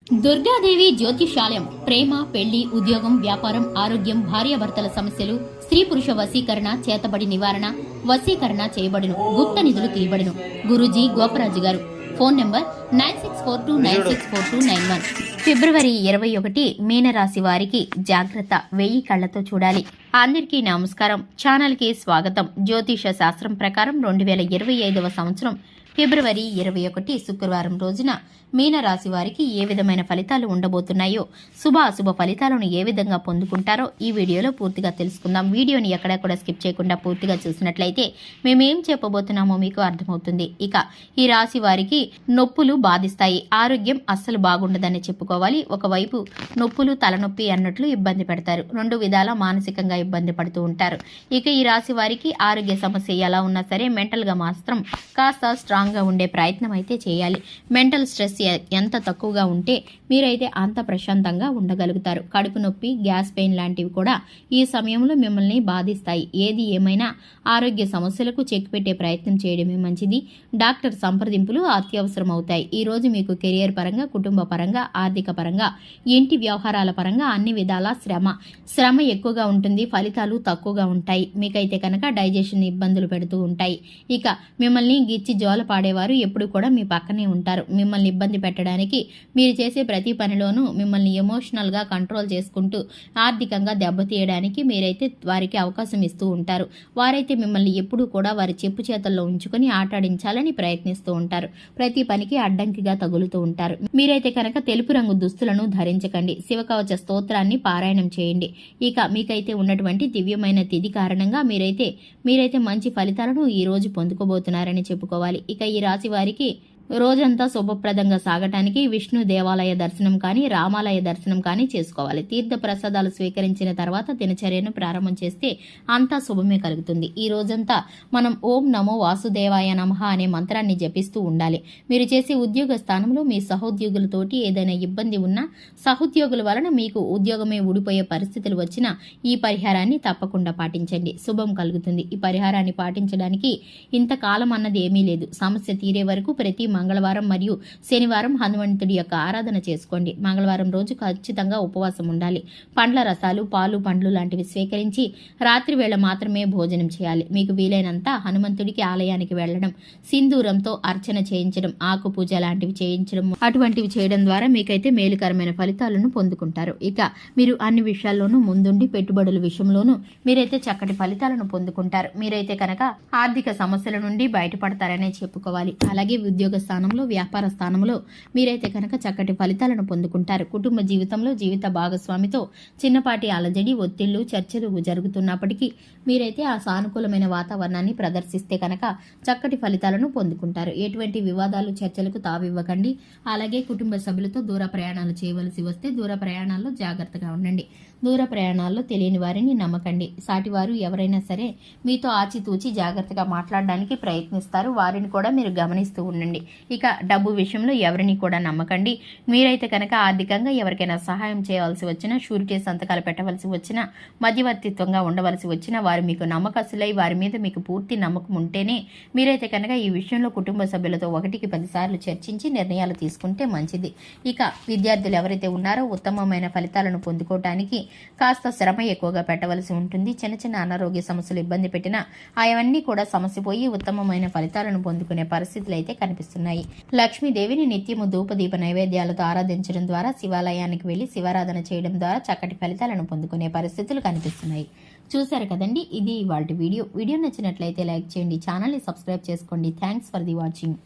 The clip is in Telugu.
దుర్గాదేవి జ్యోతిషాలయం ప్రేమ, పెళ్లి, ఉద్యోగం, వ్యాపారం, ఆరోగ్యం, భార్యాభర్తల సమస్యలు, స్త్రీ పురుష వశీకరణ, చేతబడి నివారణ, వశీకరణ చేయబడును, గుప్త నిధులు తీయబడును. గురూజీ గోపరాజు గారు. Phone number 9642964291. ఫిబ్రవరి 21 మీనరాశి వారికి జాగ్రత్త, 1000 కళ్లతో చూడాలి. అందరికీ నమస్కారం. ఛానల్ కి స్వాగతం. జ్యోతిష శాస్త్రం ప్రకారం 2025వ సంవత్సరం ఫిబ్రవరి 21 శుక్రవారం రోజున మీనరాశి వారికి ఏ విధమైన ఫలితాలు ఉండబోతున్నాయో, శుభ అశుభ ఫలితాలను ఏ విధంగా పొందుకుంటారో ఈ వీడియోలో పూర్తిగా తెలుసుకుందాం. వీడియోని ఎక్కడా కూడా స్కిప్ చేయకుండా పూర్తిగా చూసినట్లయితే మేమేం చెప్పబోతున్నామో మీకు అర్థమవుతుంది. ఇక ఈ రాశి వారికి నొప్పులు బాధిస్తాయి, ఆరోగ్యం అస్సలు బాగుండదని చెప్పుకోవాలి. ఒకవైపు నొప్పులు, తలనొప్పి అన్నట్లు ఇబ్బంది పెడతారు, రెండు విధాల మానసికంగా ఇబ్బంది పడుతూ ఉంటారు. ఇక ఈ రాశి వారికి ఆరోగ్య సమస్య ఎలా ఉన్నా సరే మెంటల్ గా మాత్రం కాస్త స్ట్రాంగ్ గా ఉండే ప్రయత్నం అయితే చేయాలి. మెంటల్ స్ట్రెస్ ఎంత తక్కువగా ఉంటే మీరైతే అంత ప్రశాంతంగా ఉండగలుగుతారు. కడుపు నొప్పి, గ్యాస్ పెయిన్ లాంటివి కూడా ఈ సమయంలో మిమ్మల్ని బాధిస్తాయి. ఏది ఏమైనా ఆరోగ్య సమస్యలకు చెక్ పెట్టే ప్రయత్నం చేయడమే మంచిది. డాక్టర్ సంప్రదింపులు అత్యవసరం అవుతాయి. ఈ రోజు మీకు కెరియర్ పరంగా, కుటుంబ పరంగా, ఆర్థిక పరంగా, ఇంటి వ్యవహారాల పరంగా అన్ని విధాల శ్రమ ఎక్కువగా ఉంటుంది, ఫలితాలు తక్కువగా ఉంటాయి. మీకైతే కనుక డైజెషన్ ఇబ్బందులు పెడుతూ ఉంటాయి. ఇక మిమ్మల్ని గిచ్చి జోల పాడేవారు ఎప్పుడు కూడా మీ పక్కనే ఉంటారు. మిమ్మల్ని ఇబ్బంది పెట్టడానికి మీరు చేసే ప్రతి పనిలోనూ మిమ్మల్ని ఎమోషనల్ గా కంట్రోల్ చేసుకుంటూ ఆర్థికంగా దెబ్బతీయడానికి మీరైతే వారికి అవకాశం ఇస్తూ ఉంటారు. వారైతే మిమ్మల్ని ఎప్పుడూ కూడా వారి చెప్పు చేతల్లో ఉంచుకొని ఆటాడించాలని ప్రయత్నిస్తూ ఉంటారు. ప్రతి పనికి అడ్డంకిగా తగులుతూ ఉంటారు. మీరైతే కనుక తెలుపు రంగు దుస్తులను ధరించకండి. శివకవచ స్తోత్రాన్ని పారాయణం చేయండి. ఇక మీకైతే ఉన్నటువంటి దివ్యమైన తిథి కారణంగా మీరైతే మంచి ఫలితాలను ఈ రోజు పొందుకోబోతున్నారని చెప్పుకోవాలి. ఇక ఈ రాశి వారికి రోజంతా శుభప్రదంగా సాగటానికి విష్ణు దేవాలయ దర్శనం కానీ, రామాలయ దర్శనం కానీ చేసుకోవాలి. తీర్థ ప్రసాదాలు స్వీకరించిన తర్వాత దినచర్యను ప్రారంభం చేస్తే అంతా శుభమే కలుగుతుంది. ఈ రోజంతా మనం ఓం నమో వాసుదేవాయ నమః అనే మంత్రాన్ని జపిస్తూ ఉండాలి. మీరు చేసే ఉద్యోగ స్థానంలో మీ సహోద్యోగులతోటి ఏదైనా ఇబ్బంది ఉన్నా, సహోద్యోగుల వలన మీకు ఉద్యోగమే ఊడిపోయే పరిస్థితులు వచ్చినా ఈ పరిహారాన్ని తప్పకుండా పాటించండి, శుభం కలుగుతుంది. ఈ పరిహారాన్ని పాటించడానికి ఇంతకాలం అన్నది ఏమీ లేదు. సమస్య తీరే వరకు ప్రతి మంగళవారం మరియు శనివారం హనుమంతుడి యొక్క ఆరాధన చేసుకోండి. మంగళవారం రోజు ఖచ్చితంగా ఉపవాసం ఉండాలి. పండ్ల రసాలు, పాలు, పండ్లు లాంటివి స్వీకరించి రాత్రి వేళ మాత్రమే భోజనం చేయాలి. మీకు వీలైనంత హనుమంతుడికి ఆలయానికి వెళ్లడం, సింధూరంతో అర్చన చేయించడం, ఆకు పూజ లాంటివి చేయించడం, అటువంటివి చేయడం ద్వారా మీకైతే మేలుకరమైన ఫలితాలను పొందుకుంటారు. ఇక మీరు అన్ని విషయాల్లోనూ ముందుండి పెట్టుబడుల విషయంలోనూ మీరైతే చక్కటి ఫలితాలను పొందుకుంటారు. మీరైతే కనుక ఆర్థిక సమస్యల నుండి బయటపడతారనే చెప్పుకోవాలి. అలాగే ఉద్యోగ స్థానంలో, వ్యాపార స్థానంలో మీరైతే కనుక చక్కటి ఫలితాలను పొందుకుంటారు. కుటుంబ జీవితంలో జీవిత భాగస్వామితో చిన్నపాటి అలజడి, ఒత్తిళ్లు, చర్చలు జరుగుతున్నప్పటికీ మీరైతే ఆ సానుకూలమైన వాతావరణాన్ని ప్రదర్శిస్తే కనుక చక్కటి ఫలితాలను పొందుకుంటారు. ఎటువంటి వివాదాలు, చర్చలకు తావివ్వకండి. అలాగే కుటుంబ సభ్యులతో దూర ప్రయాణాలు చేయవలసి వస్తే దూర ప్రయాణాల్లో జాగ్రత్తగా ఉండండి. దూర ప్రయాణాల్లో తెలియని వారిని నమ్మకండి. సాటివారు ఎవరైనా సరే మీతో ఆచితూచి జాగ్రత్తగా మాట్లాడడానికి ప్రయత్నిస్తారు. వారిని కూడా మీరు గమనిస్తూ ఉండండి. ఇక డబ్బు విషయంలో ఎవరిని కూడా నమ్మకండి. మీరైతే కనుక ఆర్థికంగా ఎవరికైనా సహాయం చేయవలసి వచ్చినా, షూరిటీ సంతకాలు పెట్టవలసి వచ్చినా, మధ్యవర్తిత్వంగా ఉండవలసి వచ్చినా వారు మీకు నమ్మకస్తులై వారి మీద మీకు పూర్తి నమ్మకం ఉంటేనే మీరైతే కనుక ఈ విషయంలో కుటుంబ సభ్యులతో 1కి 10 సార్లు చర్చించి నిర్ణయాలు తీసుకుంటే మంచిది. ఇక విద్యార్థులు ఎవరైతే ఉన్నారో ఉత్తమమైన ఫలితాలను పొందుకోవటానికి కాస్త శ్రమ ఎక్కువగా పెట్టవలసి ఉంటుంది. చిన్న చిన్న అనారోగ్య సమస్యలు ఇబ్బంది పెట్టినా అవన్నీ కూడా సమసిపోయి ఉత్తమమైన ఫలితాలను పొందుకునే పరిస్థితులు అయితే కనిపిస్తున్నాయి. లక్ష్మీదేవిని నిత్యము ధూపదీప నైవేద్యాలతో ఆరాధించడం ద్వారా, శివాలయానికి వెళ్లి శివారాధన చేయడం ద్వారా చక్కటి ఫలితాలను పొందుకునే పరిస్థితులు కనిపిస్తున్నాయి. చూశారు కదండి, ఇది ఇవాల్టి వీడియో నచ్చినట్లయితే లైక్ చేయండి, ఛానల్ని సబ్స్క్రైబ్ చేసుకోండి. Thanks for the watching.